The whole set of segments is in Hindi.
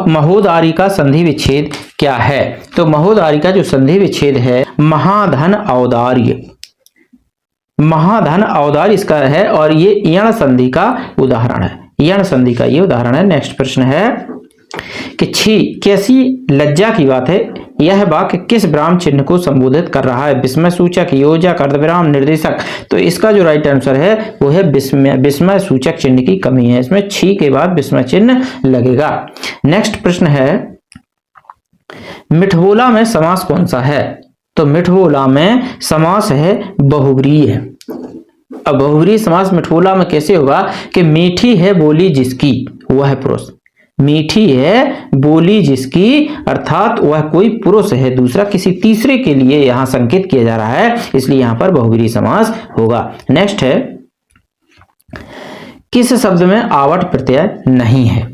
महोदारी का संधि विच्छेद क्या है? तो महोदारी का जो संधि विच्छेद है महाधन औदार्य, महाधन औदार्य इसका है और ये यण संधि का उदाहरण है, यण संधि का ये उदाहरण है। नेक्स्ट प्रश्न है कि छी कैसी लज्जा की बात है, यह वाक्य किस विराम चिन्ह को संबोधित कर रहा है? विस्मय सूचक, योजक, अर्धविराम, निर्देशक। तो इसका जो राइट आंसर है वो है विस्मय सूचक चिन्ह की कमी है, इसमें छी के बाद विस्मय चिन्ह लगेगा। नेक्स्ट प्रश्न है मिठवोला में समास कौन सा है? तो मिठवोला में समास है बहुव्रीहि है। अब बहुव्रीहि समास मिठवोला में कैसे होगा कि मीठी है बोली जिसकी, वह पुरुष, मीठी है बोली जिसकी अर्थात वह कोई पुरुष है, दूसरा किसी तीसरे के लिए यहां संकेत किया जा रहा है, इसलिए यहां पर बहुव्रीहि समास होगा। नेक्स्ट है किस शब्द में आवट प्रत्यय नहीं है?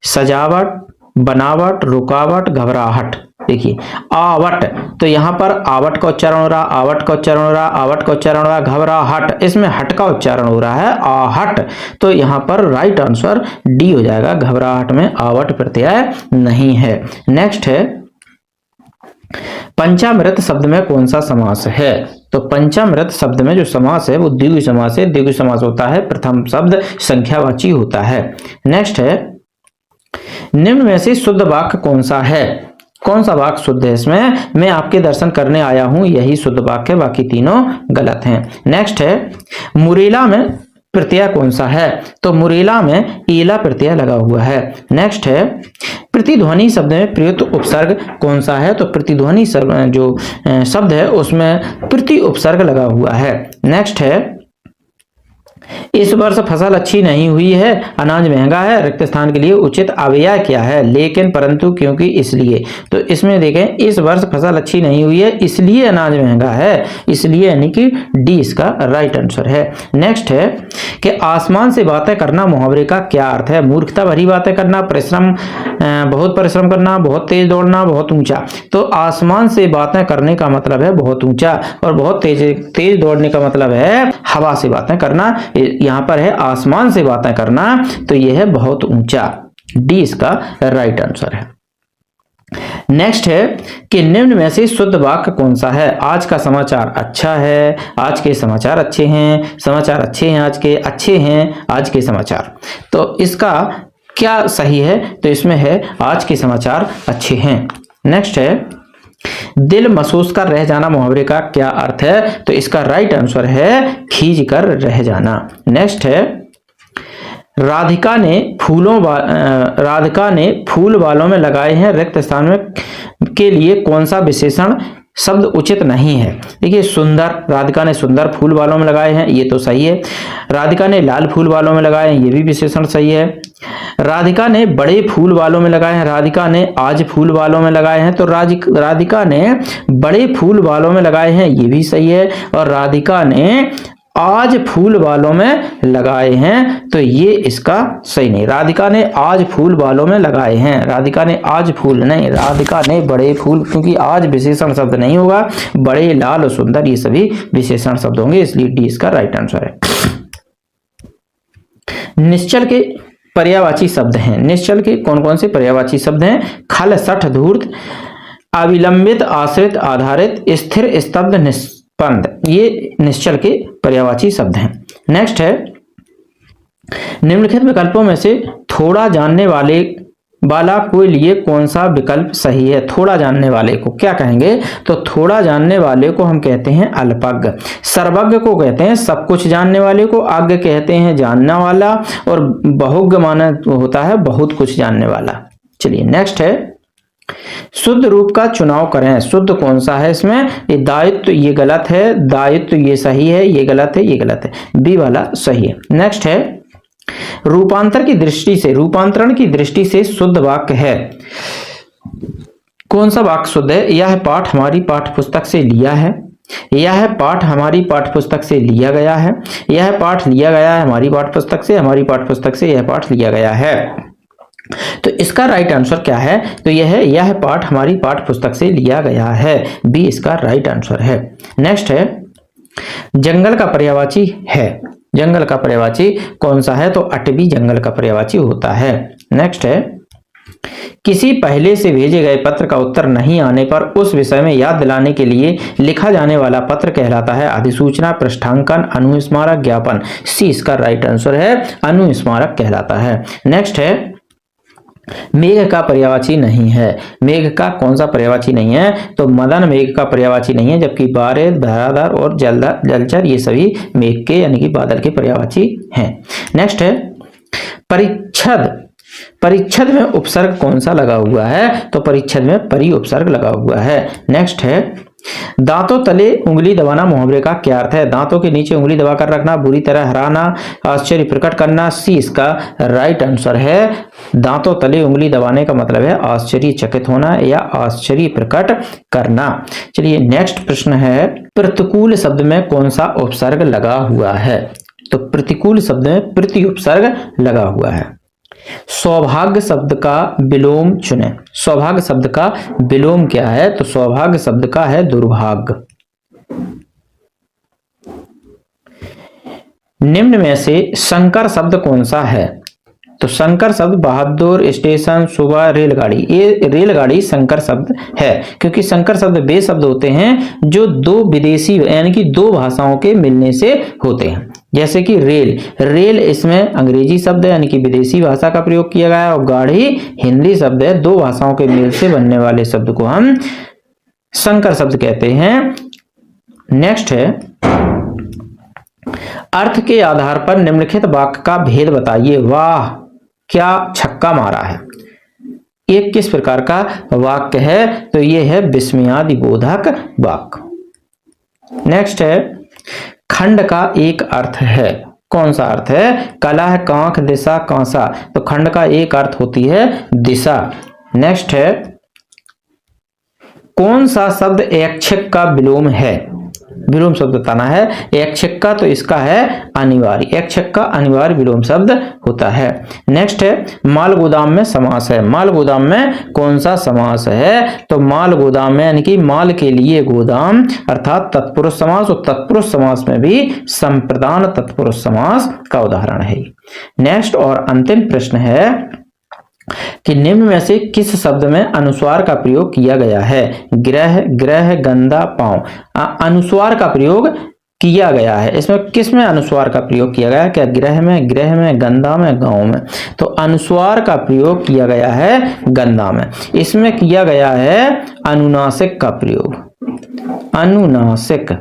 सजावट, बनावट, रुकावट, घबराहट। देखिए आवट, तो यहां पर आवट का उच्चारण हो रहा, आवट का उच्चारण हो रहा, आवट का उच्चारण हो रहा, घबराहट, इसमें हट का उच्चारण हो रहा है आहट, तो यहां पर राइट आंसर डी हो जाएगा, घबराहट में आवट प्रत्यय नहीं है। नेक्स्ट है पंचामृत शब्द में कौन सा समास है? तो पंचामृत शब्द में जो समास है वो द्विगु समास है, द्विगु समास होता है प्रथम शब्द संख्यावाची होता है। नेक्स्ट है निम्न में से शुद्ध वाक्य कौन सा है? कौन सा वाक्य शुद्ध है? इसमें मैं आपके दर्शन करने आया हूं, यही शुद्ध वाक्य, बाकी तीनों गलत हैं। नेक्स्ट है मुरेला में प्रत्यय कौन सा है? तो मुरेला में ईला प्रत्यय लगा हुआ है। नेक्स्ट है प्रतिध्वनि शब्द में प्रयुक्त उपसर्ग कौन सा है? तो प्रतिध्वनि जो शब्द है उसमें प्रति उपसर्ग लगा हुआ है। नेक्स्ट है इस वर्ष फसल अच्छी नहीं हुई है, अनाज महंगा है, रिक्त स्थान के लिए उचित अव्यय क्या है? लेकिन, परंतु, क्योंकि, इसलिए। तो इसमें देखें इस वर्ष फसल अच्छी नहीं हुई है इसलिए अनाज महंगा है, इसलिए यानी कि डी इसका राइट आंसर है। नेक्स्ट है कि आसमान से बातें करना मुहावरे का क्या अर्थ है? मूर्खता भरी बातें करना, परिश्रम, बहुत परिश्रम करना, बहुत तेज दौड़ना, बहुत ऊंचा। तो आसमान से बातें करने का मतलब है बहुत ऊंचा और बहुत तेज दौड़ने का मतलब है हवा से बातें करना, यहां पर है आसमान से बातें करना, तो यह है बहुत ऊंचा, डी इसका राइट आंसर है। नेक्स्ट है कि निम्न में से शुद्ध वाक्य कौन सा है? आज का समाचार अच्छा है, आज के समाचार अच्छे हैं, समाचार अच्छे हैं आज के, अच्छे हैं आज के समाचार। तो इसका क्या सही है? तो इसमें है आज के समाचार अच्छे हैं। नेक्स्ट है दिल महसूस कर रह जाना मुहावरे का क्या अर्थ है? तो इसका राइट आंसर है खींच कर रह जाना। नेक्स्ट है राधिका ने फूल बालों में लगाए हैं, रिक्त स्थान में के लिए कौन सा विशेषण शब्द उचित नहीं है? देखिए सुंदर, राधिका ने सुंदर फूल बालों में लगाए हैं, ये तो सही है। राधिका ने लाल फूल बालों में लगाए हैं, ये भी विशेषण सही है। राधिका ने बड़े फूल बालों में लगाए हैं, राधिका ने आज फूल बालों में लगाए हैं, तो राधिका ने बड़े फूल बालों में लगाए हैं, ये भी सही है। और राधिका ने आज फूल बालों में लगाए हैं, तो ये इसका सही नहीं। राधिका ने आज फूल बालों में लगाए हैं, राधिका ने आज फूल नहीं, राधिका ने बड़े फूल, क्योंकि आज विशेषण शब्द नहीं होगा, बड़े, लाल और सुंदर ये सभी विशेषण शब्द होंगे, इसलिए डी इसका राइट आंसर है। निश्चल के पर्यायवाची शब्द हैं, निश्चल के कौन कौन से पर्यायवाची शब्द हैं? खल, सठ, धूर्त, अविलंबित, आश्रित, आधारित, स्थिर, स्तब्ध, निष्पन्द, ये निश्चल के पर्यायवाची शब्द हैं। नेक्स्ट है निम्नलिखित विकल्पों में से थोड़ा जानने वाला के लिए कौन सा विकल्प सही है? थोड़ा जानने वाले को क्या कहेंगे? तो थोड़ा जानने वाले को हम कहते हैं अल्पज्ञ, सर्वज्ञ को कहते हैं सब कुछ जानने वाले को, आज्ञ कहते हैं जानना वाला, और बहुज्ञ माना होता है बहुत कुछ जानने वाला। चलिए नेक्स्ट है शुद्ध रूप का चुनाव करें, शुद्ध कौन सा है इसमें? ये दायित्व, ये गलत है, दायित्व ये सही है, ये गलत है, ये गलत है, बी वाला सही है। नेक्स्ट है रूपांतरण की दृष्टि से शुद्ध वाक्य है, कौन सा वाक्य शुद्ध है? यह पाठ हमारी पाठ्यपुस्तक से लिया है, यह पाठ हमारी पाठ्यपुस्तक से लिया गया है, यह पाठ लिया गया है हमारी पाठ्यपुस्तक से, हमारी पाठ्यपुस्तक से यह पाठ लिया गया है। तो इसका राइट आंसर क्या है? तो यह पाठ हमारी पाठ्यपुस्तक से लिया गया है, बी इसका राइट आंसर है। नेक्स्ट है जंगल का पर्यायवाची है, जंगल का पर्यायवाची कौन सा है? तो अटवी जंगल का पर्यायवाची होता है। नेक्स्ट है किसी पहले से भेजे गए पत्र का उत्तर नहीं आने पर उस विषय में याद दिलाने के लिए लिखा जाने वाला पत्र कहलाता है अधिसूचना, पृष्ठांकन, अनुस्मारक, ज्ञापन। सी इसका राइट आंसर है, अनुस्मारक कहलाता है। नेक्स्ट है मेघ का पर्यायवाची नहीं है। मेघ का कौन सा पर्यायवाची नहीं है? तो मदन मेघ का पर्यायवाची नहीं है, जबकि बारिश, धारादार और जलचर ये सभी मेघ के यानी कि बादल के पर्यायवाची हैं। नेक्स्ट है परिच्छद। परिच्छद में उपसर्ग कौन सा लगा हुआ है? तो परिच्छद में परि उपसर्ग लगा हुआ है। नेक्स्ट है दांतों तले उंगली दबाना मुहावरे का क्या अर्थ है? दांतों के नीचे उंगली दबाकर रखना, बुरी तरह हराना, आश्चर्य प्रकट करना। सी इसका राइट आंसर है। दांतों तले उंगली दबाने का मतलब है आश्चर्यचकित होना या आश्चर्य प्रकट करना। चलिए नेक्स्ट प्रश्न है प्रतिकूल शब्द में कौन सा उपसर्ग लगा हुआ है? तो प्रतिकूल शब्द में प्रति उपसर्ग लगा हुआ है। सौभाग्य शब्द का विलोम चुने। सौभाग्य शब्द का विलोम क्या है? तो सौभाग्य शब्द का है दुर्भाग्य। निम्न में से संकर शब्द कौन सा है? तो संकर शब्द बहादुर, स्टेशन, सुबह, रेलगाड़ी। ये रेलगाड़ी संकर शब्द है, क्योंकि संकर शब्द वे शब्द होते हैं जो दो विदेशी यानी कि दो भाषाओं के मिलने से होते हैं। जैसे कि रेल, रेल इसमें अंग्रेजी शब्द है यानी कि विदेशी भाषा का प्रयोग किया गया है, और गाड़ी हिंदी शब्द है। दो भाषाओं के मेल से बनने वाले शब्द को हम संकर शब्द कहते हैं। नेक्स्ट है अर्थ के आधार पर निम्नलिखित वाक्य का भेद बताइए। वाह क्या छक्का मारा है, ये किस प्रकार का वाक्य है? तो ये है विस्मयादि बोधक वाक्य। नेक्स्ट है खंड का एक अर्थ है। कौन सा अर्थ है? कलह, कांख, दिशा, कांसा। तो खंड का एक अर्थ होती है दिशा। नेक्स्ट है कौन सा शब्द ऐच्छिक का विलोम है? विलोम शब्द बताना है। ऐच्छिक का तो इसका है अनिवार्य। ऐच्छिक का अनिवार्य विलोम शब्द होता है। नेक्स्ट है माल गोदाम में समास है। माल गोदाम में कौन सा समास है? तो माल गोदाम में यानी कि माल के लिए गोदाम अर्थात तत्पुरुष समास, और तत्पुरुष समास में भी संप्रदान तत्पुरुष समास का उदाहरण है। नेक्स्ट और अंतिम प्रश्न है कि निम्न में से किस शब्द में अनुस्वार का प्रयोग किया गया है? ग्रह, ग्रह, गंदा, पांव। अनुस्वार का प्रयोग किया गया है। इसमें किस में अनुस्वार का प्रयोग किया गया है? क्या ग्रह में, गृह में, गंदा में, गांव में? तो अनुस्वार का प्रयोग किया गया है गंदा में। इसमें किया गया है अनुनासिक का प्रयोग, अनुनासिक।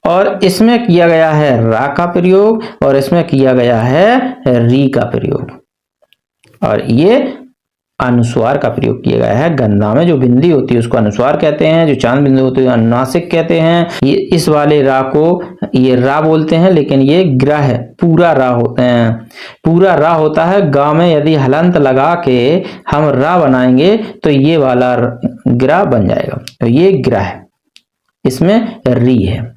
और इसमें किया गया है रा का प्रयोग, और इसमें किया गया है री का प्रयोग। और ये अनुस्वार का प्रयोग किया गया है गंदा में। जो बिंदी होती है उसको अनुस्वार कहते हैं, जो चांद बिंदु होती है अनुनासिक कहते हैं। ये इस वाले रा को ये रा बोलते हैं, लेकिन ये ग्रह पूरा रा होते हैं, पूरा रा होता है। गा में यदि हलंत लगा के हम रा बनाएंगे तो ये वाला ग्रह बन जाएगा। तो ये ग्रह, इसमें री है।